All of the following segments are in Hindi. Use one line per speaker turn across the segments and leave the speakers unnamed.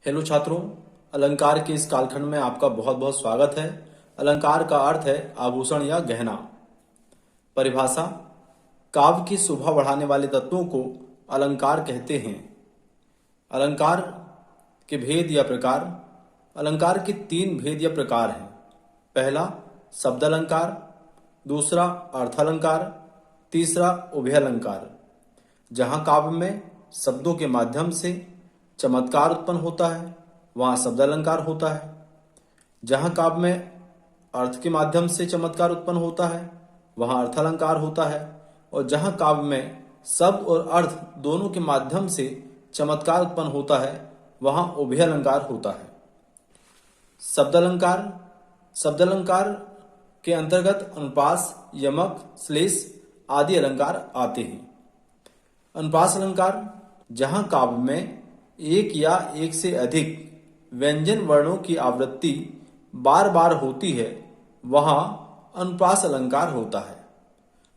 हेलो छात्रों, अलंकार के इस कालखंड में आपका बहुत बहुत स्वागत है। अलंकार का अर्थ है आभूषण या गहना। परिभाषा: काव्य की शोभा बढ़ाने वाले तत्वों को अलंकार कहते हैं। अलंकार के भेद या प्रकार: अलंकार के 3 भेद या प्रकार हैं। पहला शब्द अलंकार, दूसरा अर्थ अलंकार, तीसरा उभय अलंकार। जहाँ काव्य में शब्दों के माध्यम से चमत्कार उत्पन्न होता है वहाँ शब्द अलंकार होता है। जहाँ काव्य में अर्थ के माध्यम से चमत्कार उत्पन्न होता है वहाँ अर्थ अलंकार होता है। और जहाँ काव्य में शब्द और अर्थ दोनों के माध्यम से चमत्कार उत्पन्न होता है वहाँ उभय अलंकार होता है। शब्द अलंकार: शब्द अलंकार के अंतर्गत अनुप्रास, यमक, श्लेष आदि अलंकार आते हैं। अनुप्रास अलंकार: जहाँ काव्य में एक या एक से अधिक व्यंजन वर्णों की आवृत्ति बार बार होती है वहाँ अनुप्रास अलंकार होता है।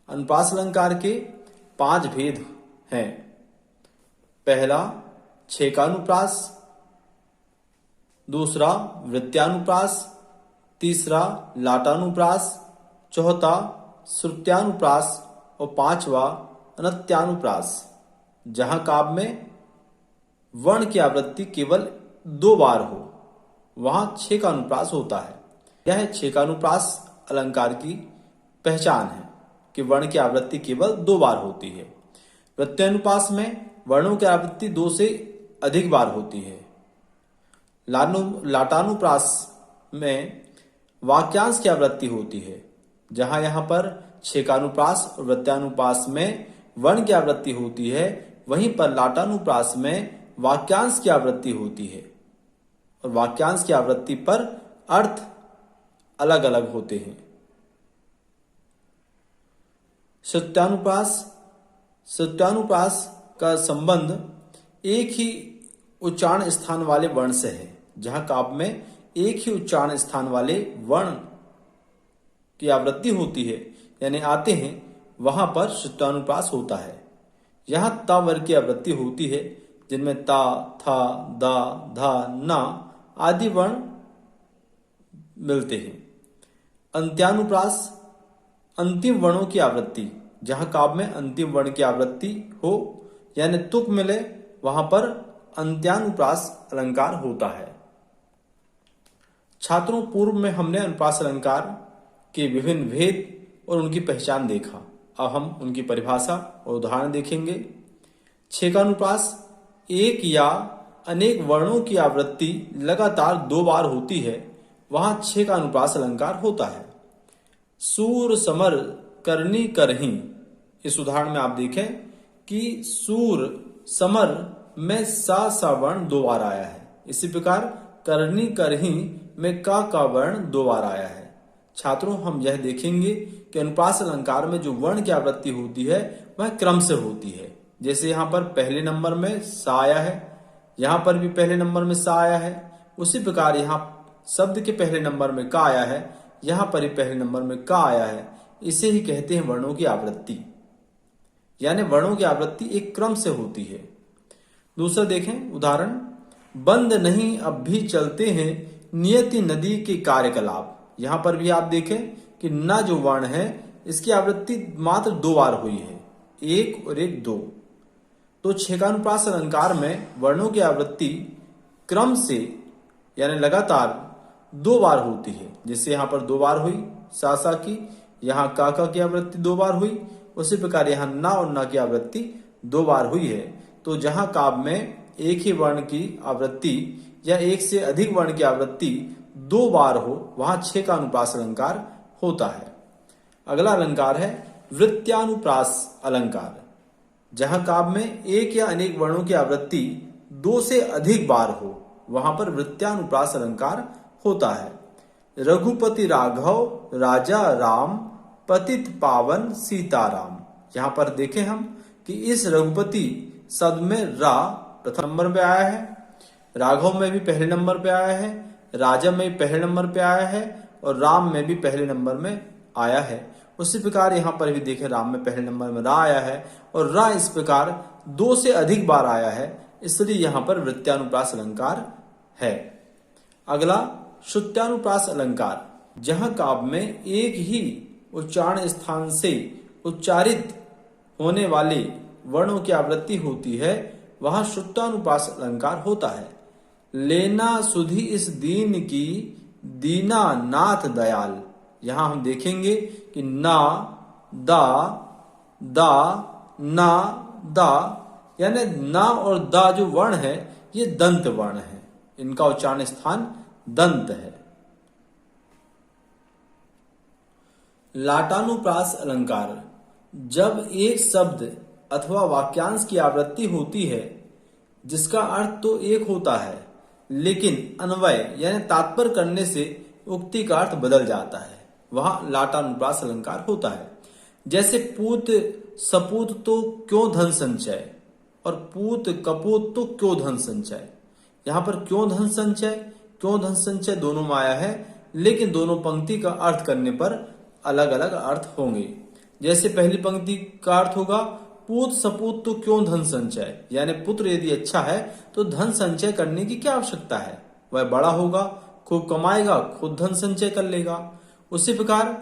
अनुप्रास अलंकार के 5 भेद हैं। पहला छेकानुप्रास, दूसरा वृत्त्यानुप्रास, तीसरा लाटानुप्रास, चौथा श्रुत्यानुप्रास और 5वां अनत्यानुप्रास। जहाँ काव्य में वर्ण की आवृत्ति केवल 2 बार हो वहां छेकानुप्रास होता है। यह छेकानुप्रास अलंकार की पहचान है कि वर्ण की आवृत्ति केवल 2 बार होती है। वृत्त्यानुप्रास में वर्णों की आवृत्ति 2 से अधिक बार होती है। लाटानुप्रास में वाक्यांश की आवृत्ति होती है। जहां यहां पर छेकानुप्रास और वृत्त्यानुप्रास में वर्ण की आवृत्ति होती है वहीं पर लाटानुप्रास में वाक्यांश की आवृत्ति होती है और वाक्यांश की आवृत्ति पर अर्थ अलग अलग होते हैं। श्रुत्यानुप्रास: श्रुत्यानुप्रास का संबंध एक ही उच्चारण स्थान वाले वर्ण से है। जहां काव्य में एक ही उच्चारण स्थान वाले वर्ण की आवृत्ति होती है यानी आते हैं वहां पर श्रुत्यानुप्रास होता है। यहां ता वर्ग की आवृत्ति होती है जिनमें ता, था, दा, धा, ना आदि वर्ण मिलते हैं। अंत्यानुप्रास: अंतिम वर्णों की आवृत्ति। जहां काव्य में अंतिम वर्ण की आवृत्ति हो यानी तुक मिले वहां पर अंत्यानुप्रास अलंकार होता है। छात्रों, पूर्व में हमने अनुप्रास अलंकार के विभिन्न भेद और उनकी पहचान देखा। अब हम उनकी परिभाषा और उदाहरण देखेंगे। छेकानुप्रास: एक या अनेक वर्णों की आवृत्ति लगातार 2 बार होती है वहां छेकानुप्रास अलंकार होता है। सूर, समर, करनी, करही। इस उदाहरण में आप देखें कि सूर, समर में सा वर्ण 2 बार आया है। इसी प्रकार करनी, करही में का वर्ण 2 बार आया है। छात्रों, हम यह देखेंगे कि अनुप्रास अलंकार में जो वर्ण की आवृत्ति होती है वह क्रम से होती है। जैसे यहाँ पर पहले नंबर में सा आया है, यहाँ पर भी पहले नंबर में सा आया है। उसी प्रकार यहाँ शब्द के पहले नंबर में का आया है, यहाँ पर ही पहले नंबर में का आया है। इसे ही कहते हैं वर्णों की आवृत्ति, यानी वर्णों की आवृत्ति एक क्रम से होती है। दूसरा देखें उदाहरण। बंद नहीं अब भी चलते हैं नियति नदी के कार्यकलाप। यहाँ पर भी आप देखें कि न जो वर्ण है इसकी आवृत्ति मात्र 2 बार हुई है, 1 और 1 2। तो छेकानुप्रास अलंकार में वर्णों की आवृत्ति क्रम से यानी लगातार 2 बार होती है। जैसे यहाँ पर 2 बार हुई सा की, यहाँ का की आवृत्ति 2 बार हुई। उसी प्रकार यहाँ ना और ना की आवृत्ति 2 बार हुई है। तो जहाँ काव्य में एक ही वर्ण की आवृत्ति या एक से अधिक वर्ण की आवृत्ति 2 बार हो वहां छेकानुप्रास अलंकार होता है। अगला अलंकार है वृत्त्यानुप्रास अलंकार। जहां काव्य में एक या अनेक वर्णों की आवृत्ति 2 से अधिक बार हो वहां पर वृत्त्यानुप्रास अलंकार होता है। रघुपति राघव राजा राम पतित पावन सीताराम। यहाँ पर देखें हम कि इस रघुपति शब्द में रा प्रथम नंबर पे आया है, राघव में भी पहले नंबर पे आया है, राजा में भी पहले नंबर पे आया है और राम में भी पहले नंबर में आया है। उसी प्रकार यहाँ पर भी देखें राम में पहले नंबर में रा आया है और रा इस प्रकार 2 से अधिक बार आया है, इसलिए यहाँ पर वृत्त्यानुप्रास अलंकार है। अगला श्रुत्यानुप्रास अलंकार, जहां काव्य में एक ही उच्चारण स्थान से उच्चारित होने वाले वर्णों की आवृत्ति होती है, वहां श्रुत्यानुप्रास अलंकार होता है। लेना सुधि इस दीन की, दीना नाथ दयाल। यहां हम देखेंगे कि ना, दा, दा, ना, दा, यानी ना और दा जो वर्ण है ये दंत वर्ण है, इनका उच्चारण स्थान दंत है। लाटानुप्रास अलंकार, जब एक शब्द अथवा वाक्यांश की आवृत्ति होती है जिसका अर्थ तो एक होता है, लेकिन अन्वय यानी तात्पर्य करने से उक्ति का अर्थ बदल जाता है, वहां लाटानुप्रास अलंकार होता है। जैसे पूत सपूत तो क्यों धन संचय, और पूत कपूत तो क्यों धन संचय। यहां पर क्यों धन संचय दोनों में आया है, लेकिन दोनों पंक्ति का अर्थ करने पर अलग अलग अर्थ होंगे। जैसे पहली पंक्ति का अर्थ होगा पूत सपूत तो क्यों धन संचय, यानी पुत्र यदि अच्छा है तो धन संचय करने की क्या आवश्यकता है, वह बड़ा होगा, खूब कमाएगा, खुद धन संचय कर लेगा। उसी प्रकार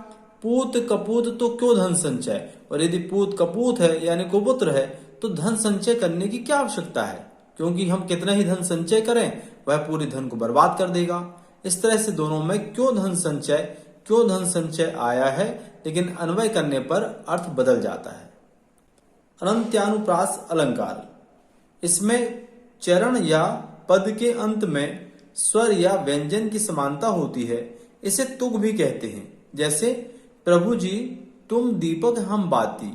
पूत कपूत तो क्यों धन संचय, और यदि पूत कपूत है यानी कुपुत्र है तो धन संचय करने की क्या आवश्यकता है, क्योंकि हम कितना ही धन संचय करें वह पूरी धन को बर्बाद कर देगा। इस तरह से दोनों में क्यों धन संचय आया है, लेकिन अन्वय करने पर अर्थ बदल जाता है। अनंत्यानुप्रास अलंकार, इसमें चरण या पद के अंत में स्वर या व्यंजन की समानता होती है, इसे तुक भी कहते हैं। जैसे प्रभु जी तुम दीपक हम बाती,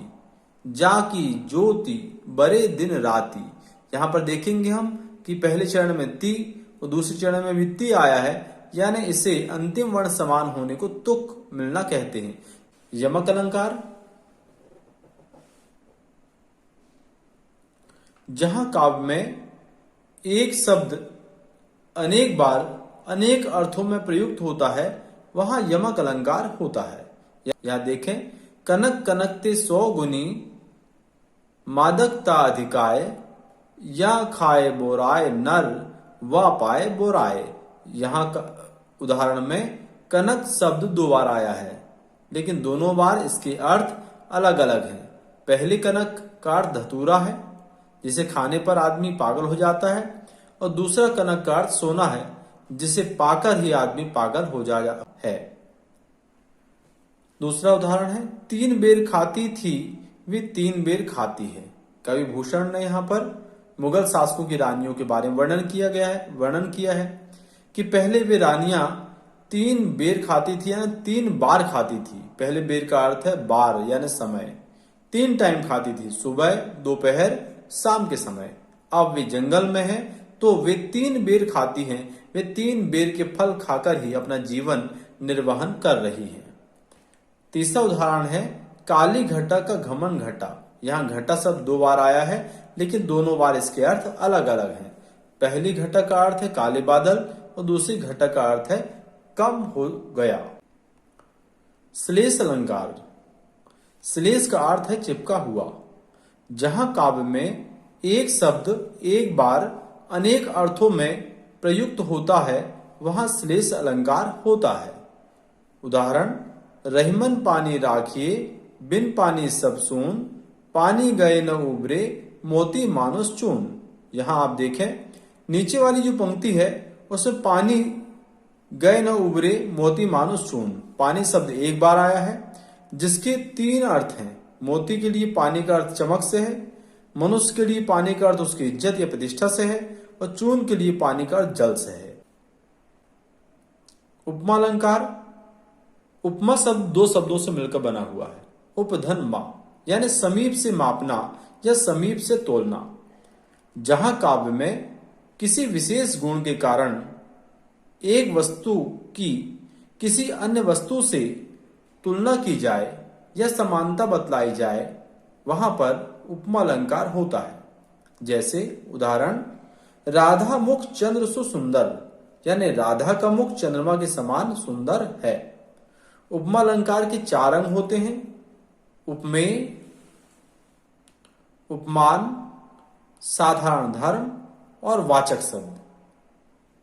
जाकी ज्योति बरे दिन राती। यहां पर देखेंगे हम कि पहले चरण में ती और दूसरे चरण में भी ती आया है, यानी इसे अंतिम वर्ण समान होने को तुक मिलना कहते हैं। यमक अलंकार, जहां काव्य में एक शब्द अनेक बार अनेक अर्थों में प्रयुक्त होता है, वहां यमक अलंकार होता है। यहां देखें, कनक कनकते 100 गुनी, मादकता अधिकाय, या खाए बोराय नर, वा पाए बोराय। यहां का उदाहरण में कनक शब्द 2 बार आया है, लेकिन दोनों बार इसके अर्थ अलग अलग हैं। पहले कनक का अर्थ धतूरा है, जिसे खाने पर आदमी पागल हो जाता है, और दूसरा कनक का अर्थ सोना है, जिसे पाकर ही आदमी पागल हो जाता है। दूसरा उदाहरण है, 3 बेर खाती थी वे 3 बेर खाती है। कवि भूषण ने यहाँ पर मुगल शासकों की रानियों के बारे में वर्णन किया है कि पहले वे रानियां 3 बेर खाती थी, यानी 3 बार खाती थी। पहले बेर का अर्थ है बार यानी समय, 3 टाइम खाती थी, सुबह, दोपहर, शाम के समय। अब वे जंगल में हैं तो वे 3 बेर खाती हैं, वे 3 बेर के फल खाकर ही अपना जीवन निर्वहन कर रही हैं। तीसरा उदाहरण है, काली घटा का घमन घटा। यहाँ घटा शब्द 2 बार आया है, लेकिन दोनों बार इसके अर्थ अलग अलग हैं। पहली घटा का अर्थ है काले बादल और दूसरी घटा का अर्थ है कम हो गया। श्लेष अलंकार, श्लेष का अर्थ है चिपका हुआ। जहां काव्य में एक शब्द एक बार अनेक अर्थों में प्रयुक्त होता है, वहां श्लेष अलंकार होता है। उदाहरण, रहीमन पानी राखिए, बिन पानी सब सून, पानी गए न उबरे, मोती मानुस चून। यहां आप देखें, नीचे वाली जो पंक्ति है उसमें पानी गए न उबरे, मोती मानुस चून। पानी शब्द एक बार आया है, जिसके 3 अर्थ हैं। मोती के लिए पानी का अर्थ चमक से है, मनुष्य के लिए पानी का अर्थ उसकी इज्जत या प्रतिष्ठा से है, और चून के लिए पानी का अर्थ जल से है। उपमा अलंकार, उपमा शब्द 2 शब्दों से मिलकर बना हुआ है। उपधन मा यानी समीप से मापना या समीप से तोलना। जहां काव्य में किसी विशेष गुण के कारण एक वस्तु की किसी अन्य वस्तु से तुलना की जाए या समानता बतलाई जाए, वहां पर उपमा अलंकार होता है। जैसे उदाहरण, राधा मुख चंद्र सु सुंदर, यानी राधा का मुख चंद्रमा के समान सुंदर है। उपमा अलंकार के 4 अंग होते हैं, उपमेय, उपमान, साधारण धर्म और वाचक शब्द।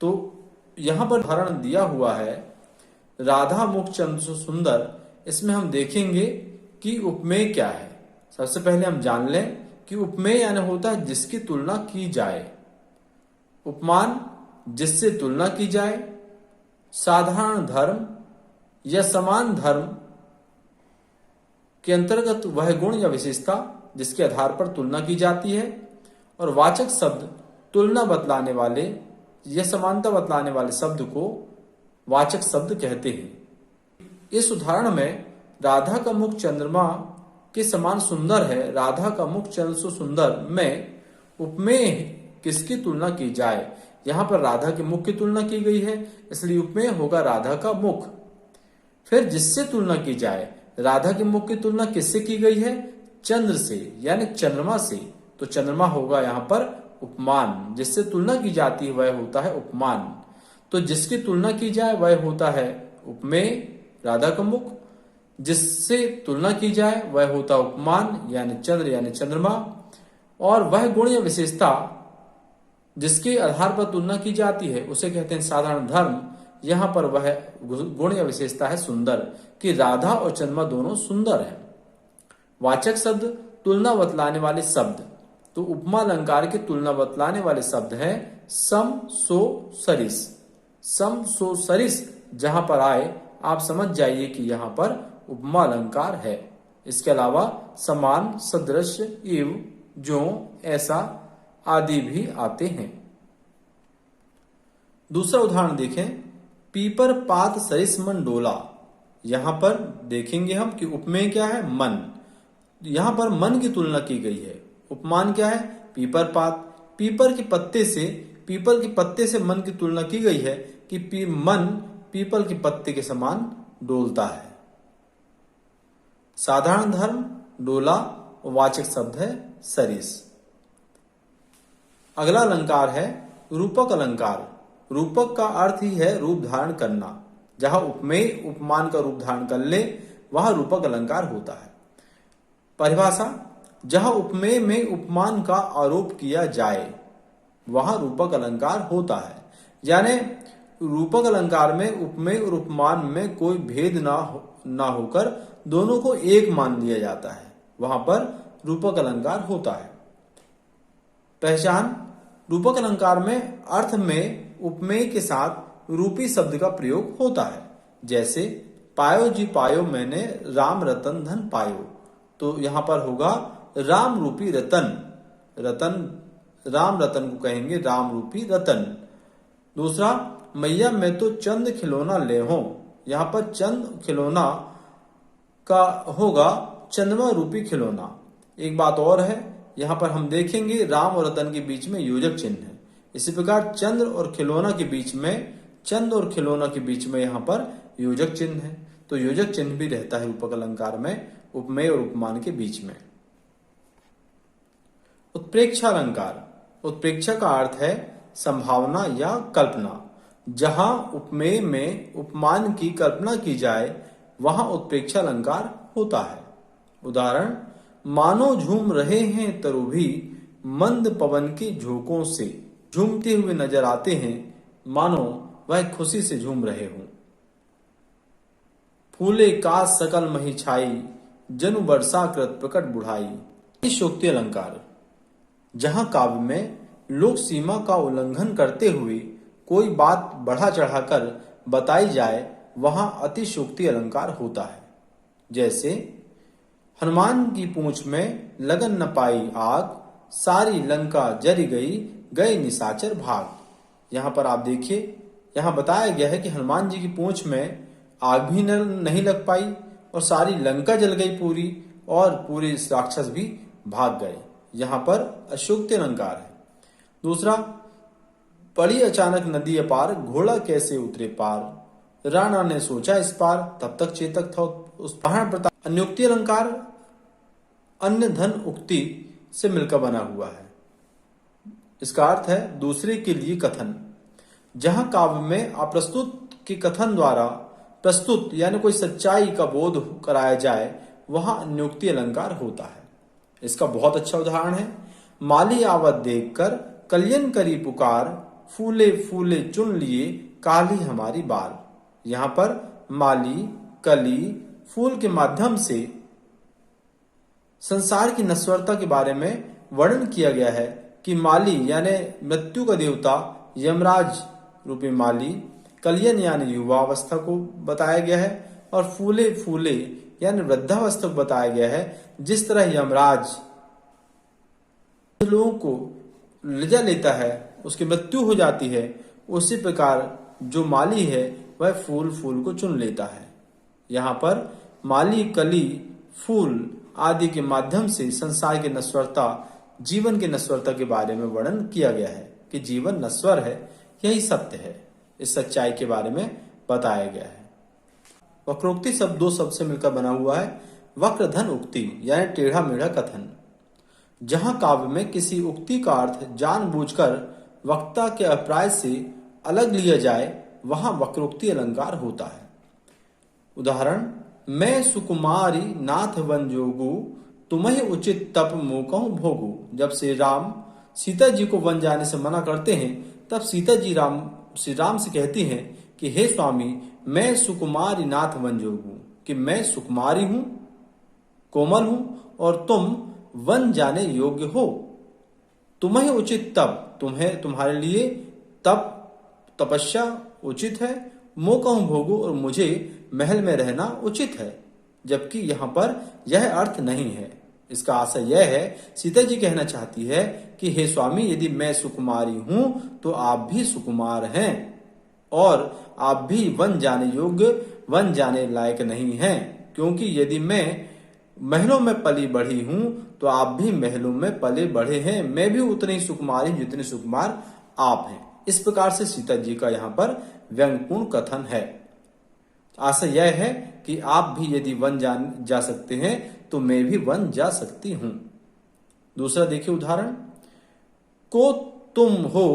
तो यहाँ पर उदाहरण दिया हुआ है राधा मुख चंद्र सुंदर। इसमें हम देखेंगे कि उपमेय क्या है। सबसे पहले हम जान लें कि उपमेय यानी होता है जिसकी तुलना की जाए, उपमान जिससे तुलना की जाए, साधारण धर्म या समान धर्म के अंतर्गत वह गुण या विशेषता जिसके आधार पर तुलना की जाती है, और वाचक शब्द तुलना बतलाने वाले या समानता बतलाने वाले शब्द को वाचक शब्द कहते हैं। इस उदाहरण में राधा का मुख चंद्रमा के समान सुंदर है। राधा का मुख चंद्र से सुंदर में उपमेय किसकी तुलना की जाए? यहाँ पर राधा के मुख की तुलना की गई है, इसलिए उपमेय होगा राधा का मुख। फिर जिससे तुलना की जाए, राधा के मुख की तुलना किससे की गई है? चंद्र से, यानी चंद्रमा से। तो चंद्रमा होगा यहाँ पर उपमान। जिससे तुलना की जाती है वह होता है उपमान। तो जिसकी तुलना की जाए वह होता है उपमेय, राधा का मुख। जिससे तुलना की जाए वह होता उपमान, यानी चंद्र यानी चंद्रमा। और वह गुण या विशेषता जिसके आधार पर तुलना की जाती है उसे कहते हैं साधारण धर्म। यहाँ पर वह गुण या विशेषता है सुंदर, कि राधा और चंद्रमा दोनों सुंदर हैं। वाचक शब्द तुलना बतलाने वाले शब्द, तो उपमा अलंकार के तुलना बतलाने वाले शब्द हैं सम, सो, सरिस। सम, सो, सरिस जहां पर आए आप समझ जाइए कि यहां पर उपमा अलंकार है। इसके अलावा समान, सदृश, इव, जो, ऐसा आदि भी आते हैं। दूसरा उदाहरण देखें, पीपर पात सरिस मन डोला। यहां पर देखेंगे हम कि उपमेय क्या है? मन। यहां पर मन की तुलना की गई है। उपमान क्या है? पीपर पात। पीपल के पत्ते से मन की तुलना की गई है कि मन पीपल के पत्ते के समान डोलता है। साधारण धर्म, डोला, वाचक शब्द है सरिस। अगला अलंकार है रूपक अलंकार। रूपक का अर्थ ही है रूप धारण करना। जहां उपमेय उपमान का रूप धारण कर ले वहां रूपक अलंकार होता है। परिभाषा, जहां उपमेय में उपमान का आरोप किया जाए वहां रूपक अलंकार होता है। यानी रूपक अलंकार में उपमेय और उपमान में कोई भेद ना होकर दोनों को एक मान लिया जाता है, वहां पर रूपक अलंकार होता है। पहचान, रूपक अलंकार में अर्थ में उपमेय के साथ रूपी शब्द का प्रयोग होता है। जैसे पायो जी पायो मैंने राम रतन धन पायो, तो यहां पर होगा राम रूपी रतन। राम रतन को कहेंगे राम रूपी रतन। दूसरा, मैया मैं तो चंद खिलौना ले हो, यहां पर चंद खिलौना का होगा चंद्रमा रूपी खिलौना। एक बात और है, यहां पर हम देखेंगे राम और रतन के बीच में योजक चिन्ह है। इसी प्रकार चंद और खिलौना के बीच में यहां पर योजक चिन्ह है। तो योजक चिन्ह भी रहता है रूपक अलंकार में उपमेय और उपमान के बीच में। उत्प्रेक्षा अलंकार। उत्प्रेक्षा का अर्थ है संभावना या कल्पना। जहां उपमेय में उपमान की कल्पना की जाए वहां उत्प्रेक्षा अलंकार होता है। उदाहरण, मानो झूम रहे हैं तरु भी मंद पवन के झोंकों से। झूमते हुए नजर आते हैं मानो वह खुशी से झूम रहे हों। फूले काज सकल मही छाई जनु वर्षा कृत प्रकट बुढ़ाई। अतिशयोक्ति अलंकार, जहां काव्य में लोक सीमा का उल्लंघन करते हुए कोई बात बढ़ा चढ़ाकर बताई जाए वहां अतिशयोक्ति अलंकार होता है। जैसे हनुमान की पूंछ में लगन न पाई आग, सारी लंका जरी गई गए निशाचर भाग। यहां पर आप देखिए, यहां बताया गया है कि हनुमान जी की पूंछ में आग भी नहीं लग पाई और सारी लंका जल गई पूरी, और पूरे राक्षस भी भाग गए। यहां पर अशोक्ति अलंकार है। दूसरा, पड़ी अचानक नदी अपार घोड़ा कैसे उतरे पार, राणा ने सोचा इस पार तब तक चेतक था उस पहाड़ प्रताप। अन्योक्ति अलंकार अन्य धन उक्ति से मिलकर बना हुआ है। इसका अर्थ है दूसरे के लिए कथन। जहां काव्य में अप्रस्तुत के कथन द्वारा प्रस्तुत यानी कोई सच्चाई का बोध कराया जाए वहां अन्योक्ति अलंकार होता है। इसका बहुत अच्छा उदाहरण है, माली आवत देखकर कल्याण करी पुकार, फूले फूले चुन लिए काली हमारी बाल। यहाँ पर माली, कली, फूल के माध्यम से संसार की नश्वरता के बारे में वर्णन किया गया है कि माली यानी मृत्यु का देवता यमराज रूपी माली, कलियन यानी युवावस्था को बताया गया है, और फूले फूले यानी वृद्धावस्था को बताया गया है। जिस तरह यमराज लोगों को लिजा लेता है, उसकी मृत्यु हो जाती है, उसी प्रकार जो माली है वह फूल फूल को चुन लेता है। यहाँ पर माली, कली, फूल आदि के माध्यम से संसार की नश्वरता, जीवन की नश्वरता के बारे में वर्णन किया गया है कि जीवन नश्वर है, यही सत्य है। इस सच्चाई के बारे में बताया गया है। वक्रोक्ति शब्द दो शब्द से मिलकर बना हुआ है। वक्रधन उक्ति यानी टेढ़ा मेढ़ा कथन। जहां काव्य में किसी उक्ति का अर्थ जानबूझकर वक्ता के अभिप्राय से अलग लिया जाए, वहां वक्रोक्ति अलंकार होता है। उदाहरण, मैं सुकुमारी नाथ वन जोगू, तुम्हें उचित तप मोकहु भोगू। जब श्री राम सीता जी को वन जाने से मना करते हैं, तब सीता जी श्री राम से कहती हैं कि हे स्वामी, मैं सुकुमारी नाथ वन जोगू, कि मैं सुकुमारी हूं, कोमल हूं, और तुम वन जाने योग्य हो। तुम्हें उचित तप, तुम्हारे लिए तप, तपस्या उचित है। मोकहु भोगू, और मुझे महल में रहना उचित है। जबकि यहाँ पर यह अर्थ नहीं है। इसका आशय यह है, सीता जी कहना चाहती है कि हे स्वामी, यदि मैं सुकुमारी हूं तो आप भी सुकुमार हैं, और आप भी वन जाने योग्य, वन जाने लायक नहीं हैं। क्योंकि यदि मैं महलों में पली बढ़ी हूं तो आप भी महलों में पले बढ़े हैं। मैं भी उतनी सुकुमारी जितने सुकुमार आप हैं। इस प्रकार से सीता जी का यहाँ पर व्यंग्यपूर्ण कथन है। आशय यह है कि आप भी यदि वन जा सकते हैं तो मैं भी वन जा सकती हूं। दूसरा देखिए उदाहरण, को तुम हो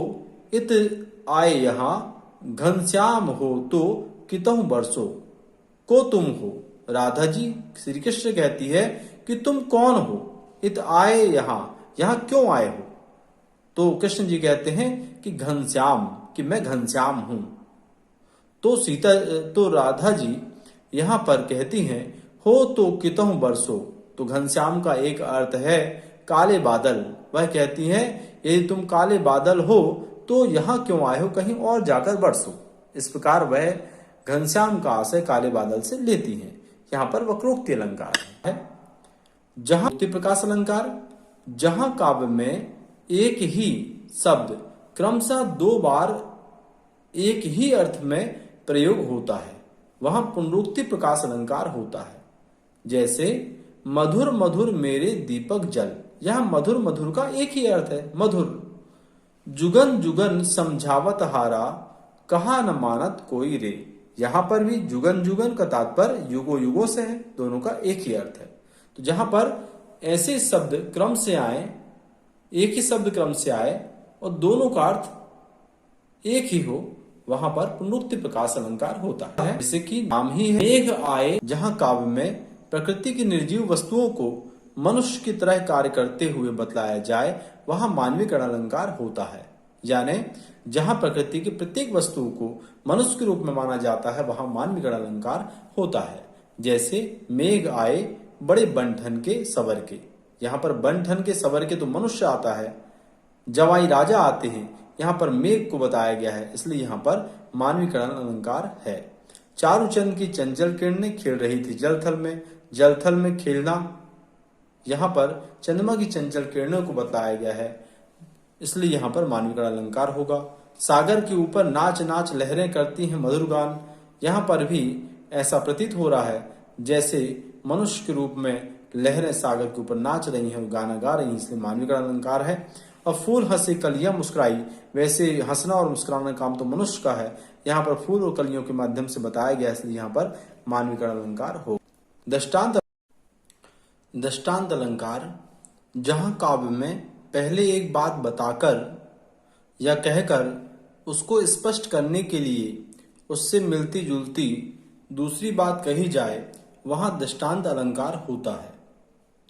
इत आए यहां, घनश्याम हो तो कितहु बरसो। को तुम हो, राधा जी श्री कृष्ण कहती है कि तुम कौन हो, इत आए यहां क्यों आए हो। तो कृष्ण जी कहते हैं कि घनश्याम, कि मैं घनश्याम हूं। तो राधा जी यहां पर कहती हैं हो तो कितहु बरसो। तो घनश्याम का एक अर्थ है काले बादल। वह कहती हैं यदि तुम काले बादल हो तो यहां क्यों आए हो, कहीं और जाकर बरसो। इस प्रकार वह घनश्याम का आशय काले बादल से लेती हैं। यहाँ पर वक्रोक्ति अलंकार है। जहां प्रकाश अलंकार, जहां काव्य में एक ही शब्द क्रमशः दो बार एक ही अर्थ में प्रयोग होता है, वहां पुनरुक्ति प्रकाश अलंकार होता है। जैसे मधुर मधुर मेरे दीपक जल, यहां मधुर मधुर का एक ही अर्थ है, मधुर। जुगन जुगन समझावत हारा, कहा न मानत कोई रे। यहां पर भी जुगन जुगन का तात्पर्य युगो युगों से है, दोनों का एक ही अर्थ है। तो जहां पर ऐसे शब्द क्रम से आए, एक ही शब्द क्रम से आए और दोनों का अर्थ एक ही हो, वहां पर पुनरुक्ति प्रकाश अलंकार होता है। जैसे कि नाम ही है मेघ आए, जहां काव्य में प्रकृति की निर्जीव वस्तुओं को मनुष्य की तरह कार्य करते हुए बतलाया जाए, वहां मानवीकरण अलंकार होता है। यानी जहां प्रकृति की प्रत्येक वस्तु को मनुष्य के रूप में माना जाता है, वहां मानवीकरण अलंकार होता है। जैसे मेघ आए बड़े बंठन के सवर के, यहाँ पर बंठन के सवर के तो मनुष्य आता है, जवाई राजा आते हैं, यहाँ पर मेघ को बताया गया है, इसलिए यहाँ पर मानवीकरण अलंकार है। चारुचंद की चंचल किरणें खेल रही थी जलथल में, जलथल में खेलना, यहाँ पर चंद्रमा की चंचल किरणों को बताया गया है, इसलिए यहाँ पर मानवीकरण अलंकार होगा। सागर के ऊपर नाच नाच लहरें करती हैं मधुर गान, यहाँ पर भी ऐसा प्रतीत हो रहा है जैसे मनुष्य के रूप में लहरें सागर के ऊपर नाच रही हैं, गाना गा रही हैं, इसलिए मानवीकरण अलंकार है। और फूल हंसे कलियां मुस्कुराई, वैसे हंसना और मुस्कुराना काम तो मनुष्य का है, यहाँ पर फूल और कलियों के माध्यम से बताया गया, इसलिए यहाँ पर मानवीकरण अलंकार हो। दृष्टांत अलंकार, जहां काव्य में पहले एक बात बताकर या कहकर उसको स्पष्ट करने के लिए उससे मिलती जुलती दूसरी बात कही जाए, वहां दृष्टांत अलंकार होता है।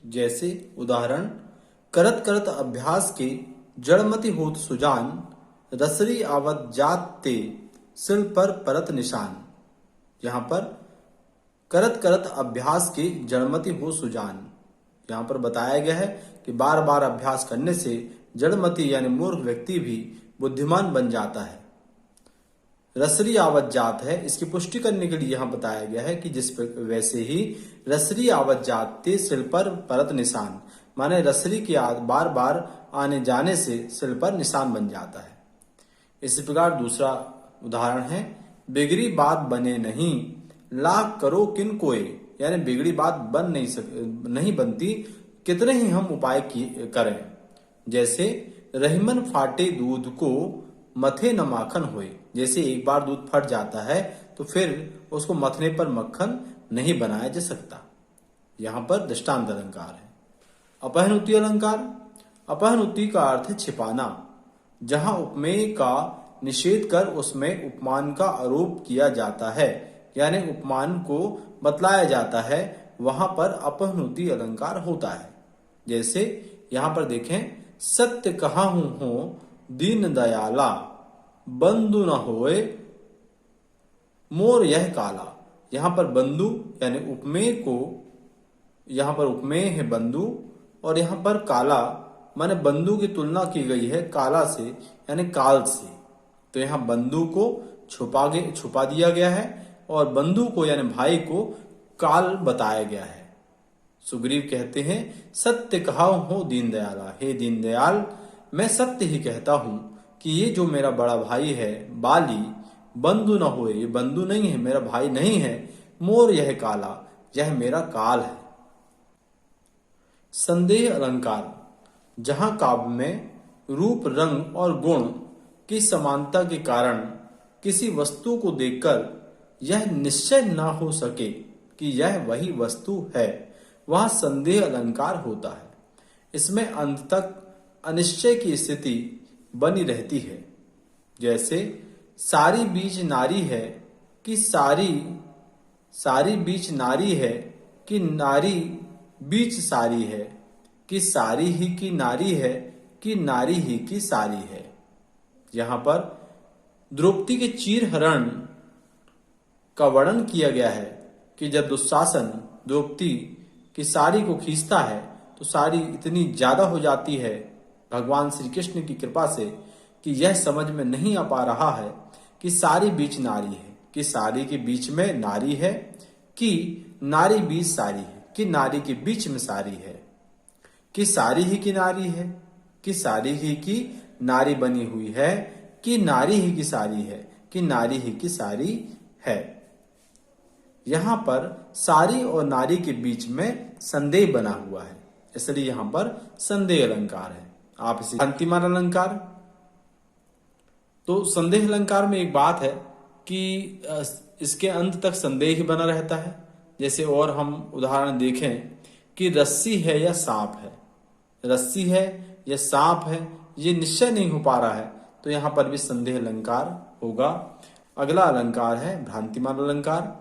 जैसे उदाहरण, करत करत अभ्यास के जड़मति होत सुजान, रसरी आवत जात ते सिल पर परत निशान। यहाँ पर करत करत अभ्यास की जड़मति हो सुजान। यहाँ पर बताया गया है कि बार बार अभ्यास करने से जड़मति यानी मूर्ख व्यक्ति भी बुद्धिमान बन जाता है। रसरी आवत जात है, इसकी पुष्टि करने के लिए यहाँ बताया गया है कि वैसे ही रसरी आवत जात ते सिल पर परत निशान, माने रसरी की याद बार बार आने जाने से सिल पर निशान बन जाता है। इसी प्रकार दूसरा उदाहरण है, बिगड़ी बात बने नहीं लाख करो किन कोय, यानी बिगड़ी बात नहीं बनती, कितने ही हम उपाय करें। जैसे रहीमन फाटे दूध को मथे न माखन होए, जैसे एक बार दूध फट जाता है तो फिर उसको मथने पर मक्खन नहीं बनाया जा सकता। यहाँ पर दृष्टांत अलंकार है। अपहनुति अलंकार। अपहनुति का अर्थ है छिपाना। जहां उपमेय का निषेध कर उसमें उपमान का आरोप किया जाता है, यानी उपमान को बतलाया जाता है, वहां पर अपहनुति अलंकार होता है। जैसे यहां पर देखें, सत्य कहा हूं हो दीन दयाला, बंधु न होए मोर यह काला। यहां पर बंधु यानी उपमेय को, यहां पर उपमेय है बंधु, और यहां पर काला माने बंधु की तुलना की गई है काला से यानी काल से। तो यहां बंधु को छुपा दिया गया है और बंधु को यानी भाई को काल बताया गया है। सुग्रीव कहते हैं, सत्य कहा हो दीनदयाला, हे दीनदयाल मैं सत्य ही कहता हूं कि ये जो मेरा बड़ा भाई है बाली, बंधु न होए, ये बंधु नहीं है, मेरा भाई नहीं है, मोर यह काला, यह मेरा काल है। संदेह अलंकार। जहां काव्य में रूप रंग और गुण की समानता के कारण किसी वस्तु को देखकर यह निश्चय न हो सके कि यह वही वस्तु है, वह संदेह अलंकार होता है। इसमें अंत तक अनिश्चय की स्थिति बनी रहती है। जैसे सारी बीच नारी है कि सारी बीच नारी है कि नारी बीच सारी है, कि सारी ही की नारी है कि नारी ही की सारी है। यहां पर द्रौपदी के चीर हरण का वर्णन किया गया है कि जब दुशासन द्रौपदी की साड़ी को खींचता है तो साड़ी इतनी ज्यादा हो जाती है भगवान श्री कृष्ण की कृपा से कि यह समझ में नहीं आ पा रहा है कि सारी बीच नारी है, कि साड़ी के बीच में नारी है, कि नारी बीच सारी है, कि नारी के बीच में सारी है, कि सारी ही की नारी है, कि सारी ही की नारी बनी हुई है, कि नारी ही की सारी है, कि नारी ही की सारी है। यहां पर सारी और नारी के बीच में संदेह बना हुआ है, इसलिए यहां पर संदेह अलंकार है। आप इसे भ्रांतिमान अलंकार। तो संदेह अलंकार में एक बात है कि इसके अंत तक संदेह ही बना रहता है। जैसे और हम उदाहरण देखें कि रस्सी है या सांप है, रस्सी है या सांप है, ये निश्चय नहीं हो पा रहा है, तो यहां पर भी संदेह अलंकार होगा। अगला अलंकार है भ्रांतिमान अलंकार।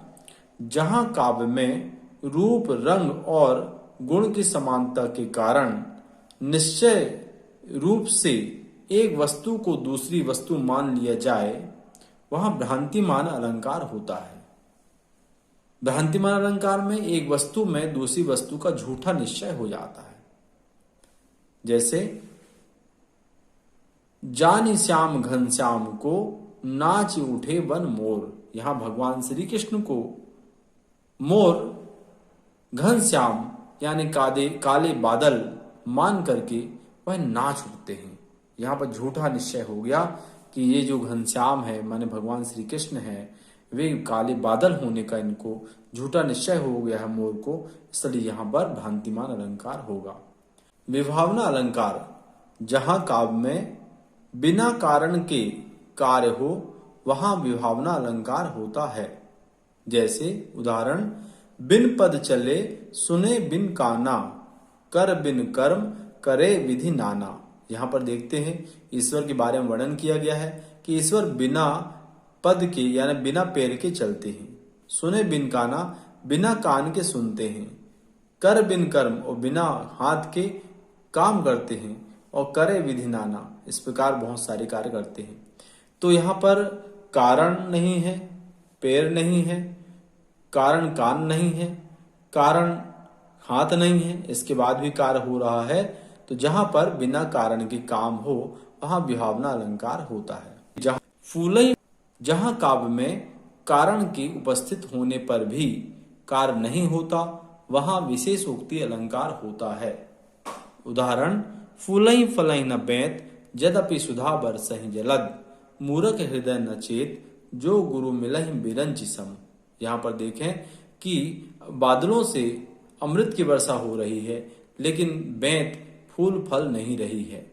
जहां काव्य में रूप रंग और गुण की समानता के कारण निश्चय रूप से एक वस्तु को दूसरी वस्तु मान लिया जाए, वहां भ्रांतिमान अलंकार होता है। भ्रांतिमान अलंकार में एक वस्तु में दूसरी वस्तु का झूठा निश्चय हो जाता है। जैसे जानी श्याम घनश्याम को नाच उठे वन मोर। यहां भगवान श्री कृष्ण को मोर घनश्याम यानी काले बादल मान करके वह नाच उठते हैं। यहाँ पर झूठा निश्चय हो गया कि ये जो घनश्याम है माने भगवान श्री कृष्ण है, वे काले बादल होने का इनको झूठा निश्चय हो गया है मोर को, इसलिए यहाँ पर भ्रांतिमान अलंकार होगा। विभावना अलंकार। जहां काव्य में बिना कारण के कार्य हो, वहां विभावना अलंकार होता है। जैसे उदाहरण, बिन पद चले सुने बिन काना, कर बिन कर्म करे विधि नाना। यहाँ पर देखते हैं ईश्वर के बारे में वर्णन किया गया है कि ईश्वर बिना पद के यानी बिना पैर के चलते हैं, सुने बिन काना बिना कान के सुनते हैं, कर बिन कर्म और बिना हाथ के काम करते हैं, और करे विधि नाना, इस प्रकार बहुत सारे कार्य करते हैं। तो यहाँ पर कारण नहीं है, पैर नहीं है, कारण कान नहीं है, कारण हाथ नहीं है, इसके बाद भी कार्य हो रहा है। तो जहां पर बिना कारण के काम हो वहां विभावना अलंकार होता है। जहां काव्य में कारण के उपस्थित होने पर भी कार्य नहीं होता वहां विशेषोक्ति अलंकार होता है। उदाहरण, फूलई फलई न बेत यद्यपि सुधा बरसहि जलद, मूरख हृदय न चेत जो गुरु मिलहि बिरंचि सम। यहाँ पर देखें कि बादलों से अमृत की वर्षा हो रही है लेकिन बेंत फूल फल नहीं रही है।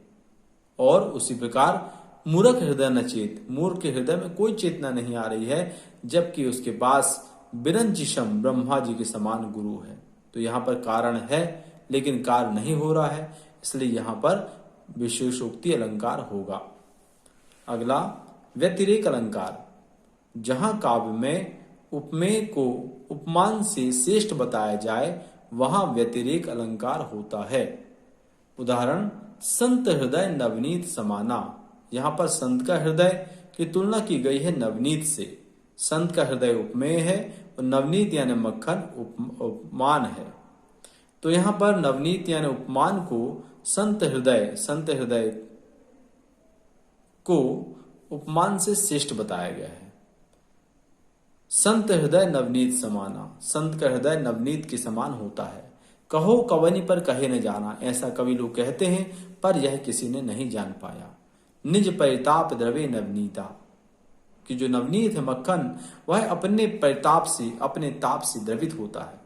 और उसी प्रकार मूर्ख हृदय न चेत, मूर्ख के हृदय में कोई चेतना नहीं आ रही है जबकि उसके पास बिरंचिशम ब्रह्मा जी के समान गुरु है। तो यहाँ पर कारण है लेकिन कार्य नहीं हो रहा है, इसलिए यहाँ पर विशेषोक्ति अलंकार होगा। अगला व्यतिरेक अलंकार। जहां काव्य में उपमेय को उपमान से श्रेष्ठ बताया जाए वहां व्यतिरेक अलंकार होता है। उदाहरण, संत हृदय नवनीत समाना। यहाँ पर संत का हृदय की तुलना की गई है नवनीत से। संत का हृदय उपमेय है और नवनीत यानी मक्खन उपमान है। तो यहाँ पर नवनीत यानी उपमान को संत हृदय को उपमान से श्रेष्ठ बताया गया है। संत हृदय नवनीत समाना, संत का हृदय नवनीत के समान होता है। कहो कवनी पर कहे न जाना, ऐसा कवि लोग कहते हैं पर यह किसी ने नहीं जान पाया। निज परिताप द्रवे नवनीता, कि जो नवनीत है मक्खन वह अपने परिताप से अपने ताप से द्रवित होता है।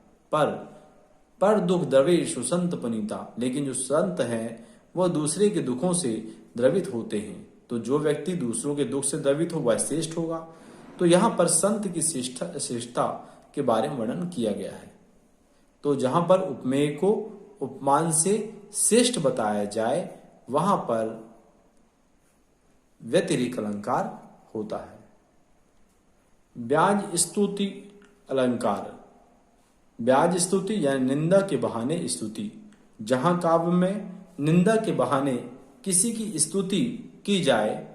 पर दुख द्रवे सुसंत पुनीता, लेकिन जो संत है वह दूसरे के दुखों से द्रवित होते हैं। तो जो व्यक्ति दूसरों के दुख से द्रवित हो वह श्रेष्ठ होगा। तो यहाँ पर संत की श्रेष्ठता के बारे में वर्णन किया गया है। तो जहां पर उपमेय को उपमान से श्रेष्ठ बताया जाए वहां पर व्यतिरेक अलंकार होता है। ब्याज स्तुति अलंकार। ब्याज स्तुति यानी निंदा के बहाने स्तुति। जहां काव्य में निंदा के बहाने किसी की स्तुति की जाए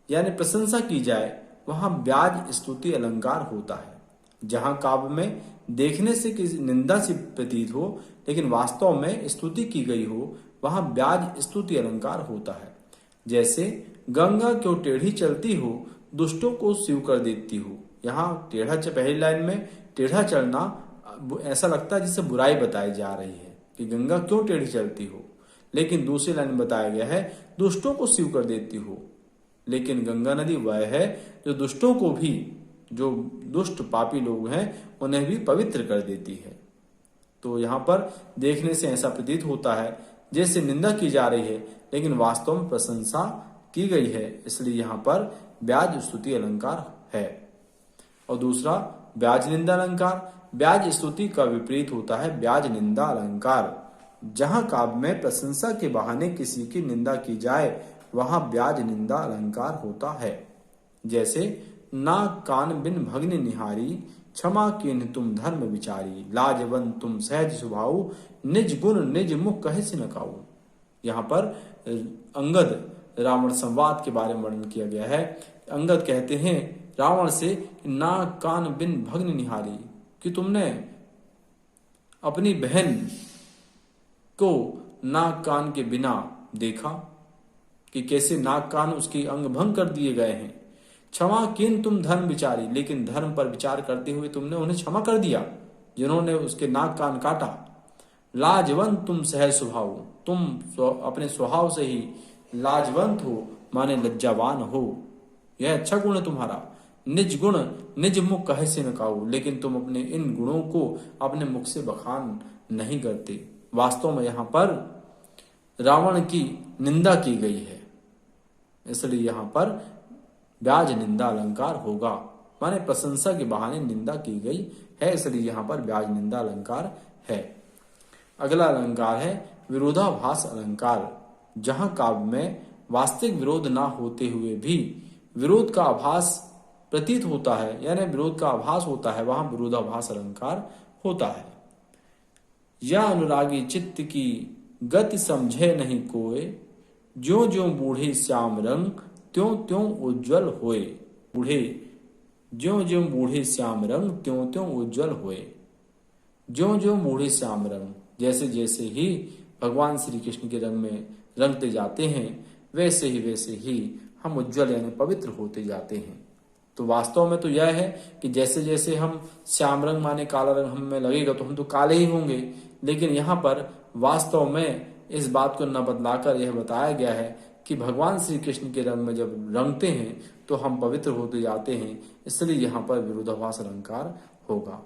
यानी प्रशंसा की जाए वहां ब्याज स्तुति अलंकार होता है। जहां काव्य में देखने से किसी निंदा से प्रतीत हो लेकिन वास्तव में स्तुति की गई हो वहां ब्याज स्तुति अलंकार होता है। जैसे, गंगा क्यों टेढ़ी चलती हो दुष्टों को शिव कर देती हो। यहाँ पहली लाइन में टेढ़ा चलना ऐसा लगता है जिससे बुराई बताई जा रही है कि गंगा क्यों टेढ़ी चलती हो, लेकिन दूसरी लाइन में बताया गया है दुष्टों को शिव कर देती हो। लेकिन गंगा नदी वह है जो दुष्टों को भी, जो दुष्ट पापी लोग हैं उन्हें भी पवित्र कर देती है। तो यहाँ पर देखने से ऐसा प्रतीत होता है जैसे निंदा की जा रही है लेकिन वास्तव में प्रशंसा की गई है, इसलिए यहाँ पर ब्याज स्तुति अलंकार है। और दूसरा ब्याज निंदा अलंकार। ब्याज स्तुति का विपरीत होता है ब्याज निंदा अलंकार। जहां काव्य में प्रशंसा के बहाने किसी की निंदा की जाए वहां ब्याज निंदा अलंकार होता है। जैसे, नाक कान बिन भग्न निहारी क्षमा कीन्ह तुम धर्म विचारी, लाजवंत तुम सहज स्वभाव निज गुण निज मुख कहे से नकाऊ। यहाँ पर अंगद रावण संवाद के बारे में वर्णन किया गया है। अंगद कहते हैं रावण से, नाक कान बिन भग्न निहारी, कि तुमने अपनी बहन को नाक कान के बिना देखा कि कैसे नाक कान उसकी अंग भंग कर दिए गए हैं। क्षमा किन तुम धर्म विचारी, लेकिन धर्म पर विचार करते हुए तुमने उन्हें क्षमा कर दिया जिन्होंने उसके नाक कान काटा। लाजवंत तुम सहज स्वभाव, तुम अपने स्वभाव से ही लाजवंत हो माने लज्जावान हो, यह अच्छा गुण है तुम्हारा। निज गुण निज मुख कहे से न काऊ, लेकिन तुम अपने इन गुणों को अपने मुख से बखान नहीं करते। वास्तव में यहाँ पर रावण की निंदा की गई है, इसलिए यहाँ पर ब्याज निंदा अलंकार होगा, माने प्रशंसा के बहाने निंदा की गई है, इसलिए यहाँ पर ब्याज निंदा अलंकार है। अगला अलंकार है विरोधाभास अलंकार। जहां काव्य में वास्तविक विरोध ना होते हुए भी विरोध का आभास प्रतीत होता है यानी विरोध का आभास होता है वहां विरोधाभास अलंकार होता है। या अनुरागी चित्त की गति समझे नहीं कोय, ज्यों ज्यों बूढ़े श्याम रंग त्यों त्यों उज्जवल होए। बूढ़े ज्यों ज्यों बूढ़े श्याम रंग त्यों त्यों उज्जवल होए। ज्यों ज्यों बूढ़े श्याम रंग, जैसे जैसे ही भगवान श्री कृष्ण के रंग में रंगते जाते हैं वैसे ही हम उज्जवल यानी पवित्र होते जाते हैं। तो वास्तव में तो यह है कि जैसे जैसे हम श्याम रंग माने काला रंग हम में लगेगा तो हम तो काले ही होंगे, लेकिन यहाँ पर वास्तव में इस बात को न बदलाकर यह बताया गया है कि भगवान श्री कृष्ण के रंग में जब रंगते हैं तो हम पवित्र होते जाते हैं, इसलिए यहाँ पर विरोधाभास अलंकार होगा।